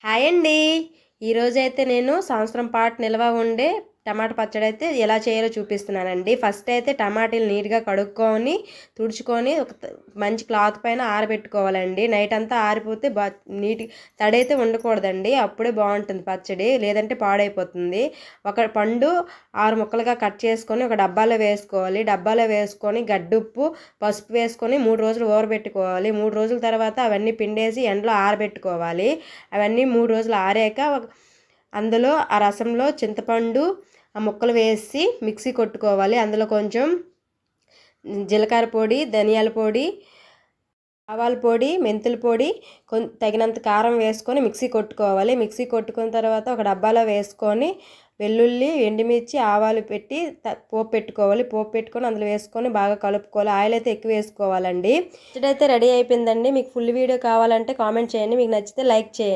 Hi అండి. ఈరోజైతే నేను సంవత్సరం పాటు నిల్వ ఉండే టమాటా పచ్చడి అయితే ఎలా చేయాలో చూపిస్తున్నానండి. ఫస్ట్ అయితే టమాటీలు నీట్గా కడుక్కొని తుడుచుకొని ఒక మంచి క్లాత్ పైన ఆరబెట్టుకోవాలండి. నైట్ అంతా ఆరిపోతే నీట్ తడైతే ఉండకూడదండి, అప్పుడే బాగుంటుంది పచ్చడి, లేదంటే పాడైపోతుంది. ఒక పండు 6 ముక్కలుగా కట్ చేసుకొని ఒక డబ్బాలో వేసుకోవాలి. డబ్బాలో వేసుకొని గడ్డుప్పు పసుపు వేసుకొని 3 రోజులు ఊరబెట్టుకోవాలి. 3 రోజుల తర్వాత అవన్నీ పిండేసి ఎండలో ఆరబెట్టుకోవాలి. అవన్నీ 3 రోజులు ఆరాక అందులో ఆ రసంలో చింతపండు ఆ ముక్కలు వేసి మిక్సీ కొట్టుకోవాలి. అందులో కొంచెం జీలకర్ర పొడి, ధనియాల పొడి, ఆవాల పొడి, మెంతుల పొడి, తగినంత కారం వేసుకొని మిక్సీ కొట్టుకోవాలి. మిక్సీ కొట్టుకున్న తర్వాత ఒక డబ్బాలో వేసుకొని వెల్లుల్లి, ఎండుమిర్చి, ఆవాలు పెట్టి పోపు పెట్టుకోవాలి. పోపు పెట్టుకొని అందులో వేసుకొని బాగా కలుపుకోవాలి. ఆయిల్ అయితే ఎక్కువ వేసుకోవాలండి. పచ్చడి అయితే రెడీ అయిపోయిందండి. మీకు ఫుల్ వీడియో కావాలంటే కామెంట్ చేయండి. మీకు నచ్చితే లైక్ చేయండి.